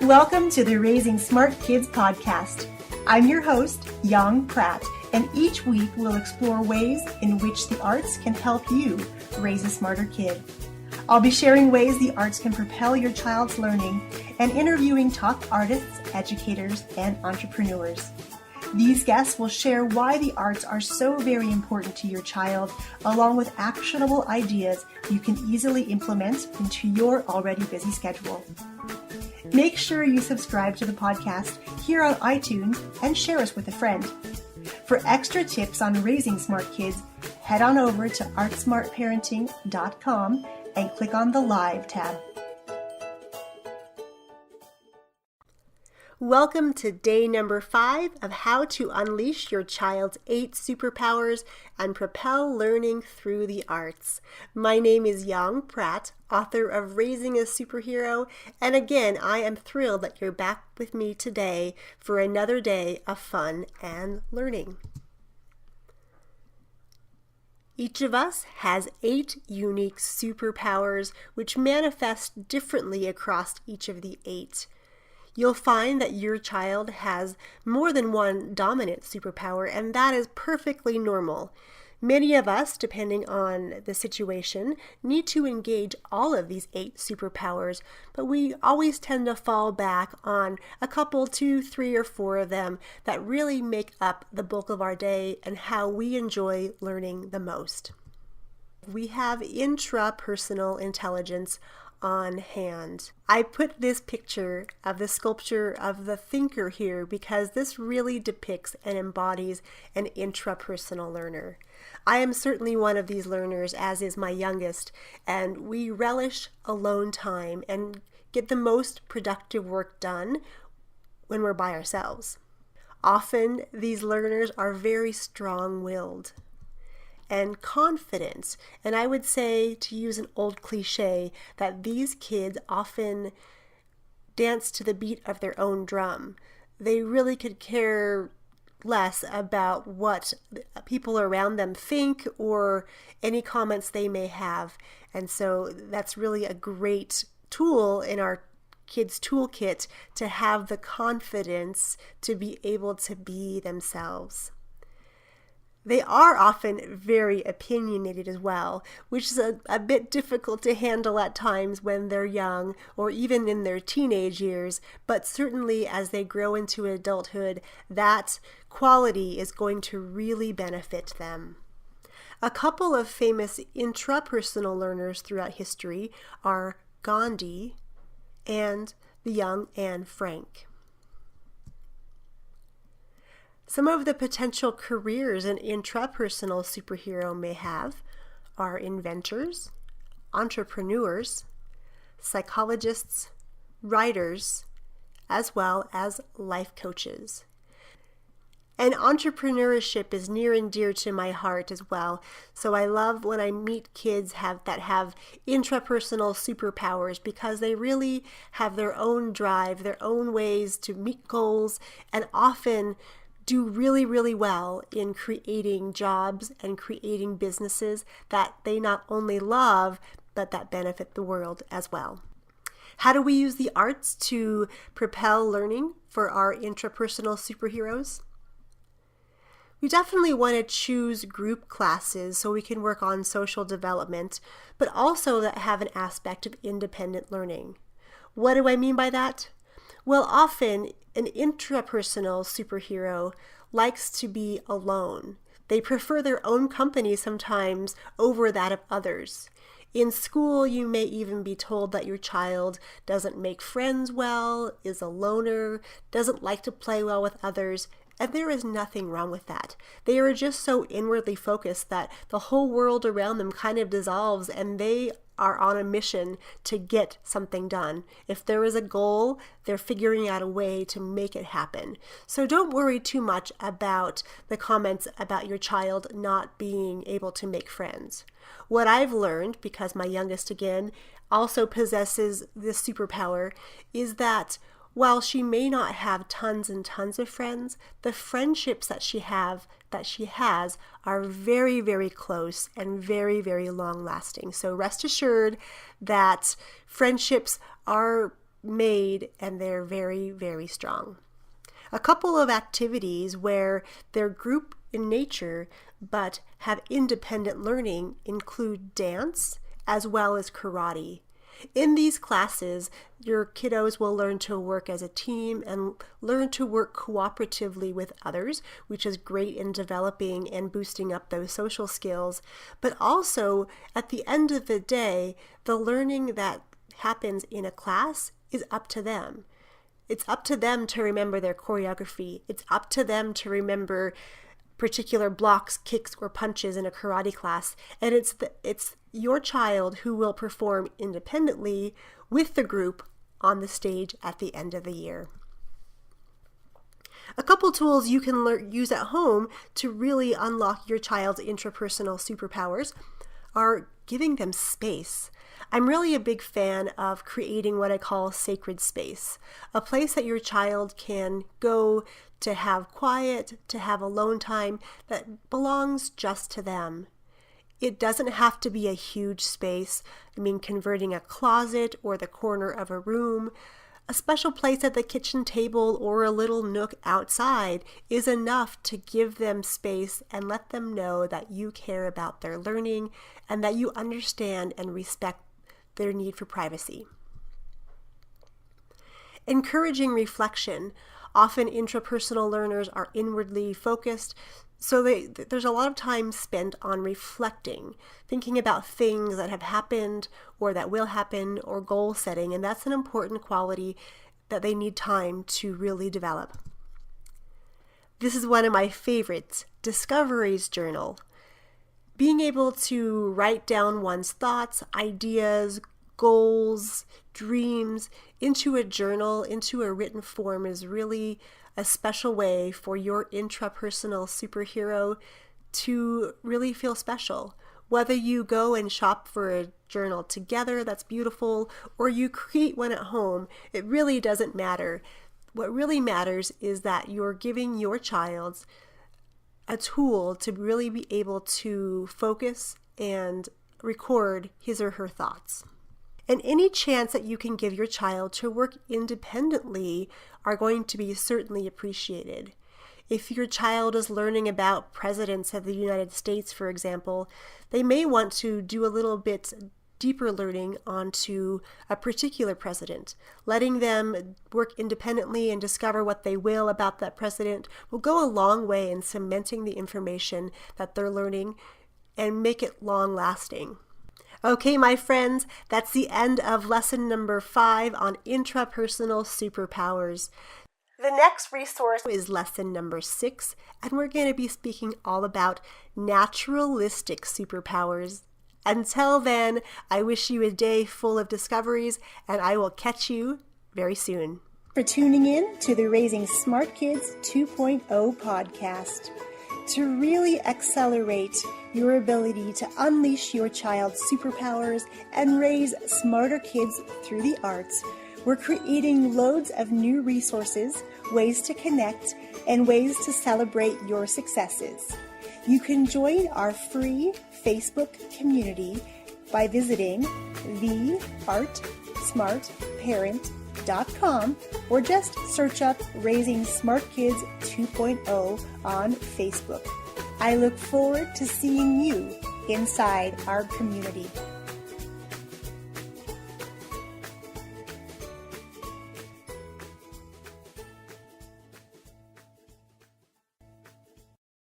Welcome to the Raising Smart Kids podcast. I'm your host, Yong Pratt, and each week we'll explore ways in which the arts can help you raise a smarter kid. I'll be sharing ways the arts can propel your child's learning and interviewing top artists, educators, and entrepreneurs. These guests will share why the arts are so very important to your child, along with actionable ideas you can easily implement into your already busy schedule. Make sure you subscribe to the podcast here on iTunes and share us with a friend. For extra tips on raising smart kids, head on over to artsmartparenting.com and click on the Live tab. Welcome to day number 5 of how to unleash your child's 8 superpowers and propel learning through the arts. My name is Yong Pratt, author of Raising a Superhero, and again, I am thrilled that you're back with me today for another day of fun and learning. Each of us has 8 unique superpowers which manifest differently across each of the 8. You'll find that your child has more than one dominant superpower, and that is perfectly normal. Many of us, depending on the situation, need to engage all of these 8 superpowers, but we always tend to fall back on a couple, 2, 3, or 4 of them that really make up the bulk of our day and how we enjoy learning the most. We have intrapersonal intelligence on hand. I put this picture of the sculpture of the thinker here because this really depicts and embodies an intrapersonal learner. I am certainly one of these learners, as is my youngest, and we relish alone time and get the most productive work done when we're by ourselves. Often these learners are very strong-willed and confident. And I would say, to use an old cliche, that these kids often dance to the beat of their own drum. They really could care less about what people around them think or any comments they may have. And so that's really a great tool in our kids' toolkit to have the confidence to be able to be themselves. They are often very opinionated as well, which is a bit difficult to handle at times when they're young or even in their teenage years, but certainly as they grow into adulthood, that quality is going to really benefit them. A couple of famous intrapersonal learners throughout history are Gandhi and the young Anne Frank. Some of the potential careers an intrapersonal superhero may have are inventors, entrepreneurs, psychologists, writers, as well as life coaches. And entrepreneurship is near and dear to my heart as well. So I love when I meet kids that have intrapersonal superpowers because they really have their own drive, their own ways to meet goals, and often do really, really well in creating jobs and creating businesses that they not only love, but that benefit the world as well. How do we use the arts to propel learning for our intrapersonal superheroes? We definitely want to choose group classes so we can work on social development, but also that have an aspect of independent learning. What do I mean by that? Well, often an intrapersonal superhero likes to be alone. They prefer their own company sometimes over that of others. In school, you may even be told that your child doesn't make friends well, is a loner, doesn't like to play well with others, and there is nothing wrong with that. They are just so inwardly focused that the whole world around them kind of dissolves and they are on a mission to get something done. If there is a goal, they're figuring out a way to make it happen. So don't worry too much about the comments about your child not being able to make friends. What I've learned, because my youngest again also possesses this superpower, is that while she may not have tons and tons of friends, the friendships that she has are very, very close and very, very long lasting. So rest assured that friendships are made and they're very, very strong. A couple of activities where they're group in nature but have independent learning include dance as well as karate. In these classes, your kiddos will learn to work as a team and learn to work cooperatively with others, which is great in developing and boosting up those social skills. But also, at the end of the day, the learning that happens in a class is up to them. It's up to them to remember their choreography. It's up to them to remember particular blocks, kicks, or punches in a karate class. And it's your child who will perform independently with the group on the stage at the end of the year. A couple tools you can use at home to really unlock your child's intrapersonal superpowers are giving them space. I'm really a big fan of creating what I call sacred space, a place that your child can go to have quiet, to have alone time that belongs just to them. It doesn't have to be a huge space. I mean, converting a closet or the corner of a room, a special place at the kitchen table or a little nook outside is enough to give them space and let them know that you care about their learning and that you understand and respect their need for privacy. Encouraging reflection. Often intrapersonal learners are inwardly focused, so there's a lot of time spent on reflecting, thinking about things that have happened or that will happen, or goal setting, and that's an important quality that they need time to really develop. This is one of my favorites, Discoveries Journal. Being able to write down one's thoughts, ideas, goals, dreams into a journal, into a written form is really a special way for your intrapersonal superhero to really feel special. Whether you go and shop for a journal together, that's beautiful, or you create one at home, it really doesn't matter. What really matters is that you're giving your child a tool to really be able to focus and record his or her thoughts. And any chance that you can give your child to work independently are going to be certainly appreciated. If your child is learning about presidents of the United States, for example, they may want to do a little bit deeper learning onto a particular president. Letting them work independently and discover what they will about that president will go a long way in cementing the information that they're learning and make it long-lasting. Okay, my friends, that's the end of lesson number 5 on intrapersonal superpowers. The next resource is lesson number 6, and we're going to be speaking all about naturalistic superpowers. Until then, I wish you a day full of discoveries, and I will catch you very soon. For tuning in to the Raising Smart Kids 2.0 podcast. To really accelerate your ability to unleash your child's superpowers and raise smarter kids through the arts, we're creating loads of new resources, ways to connect, and ways to celebrate your successes. You can join our free Facebook community by visiting theartsmartparent.com or just search up Raising Smart Kids 2.0 on Facebook. I look forward to seeing you inside our community.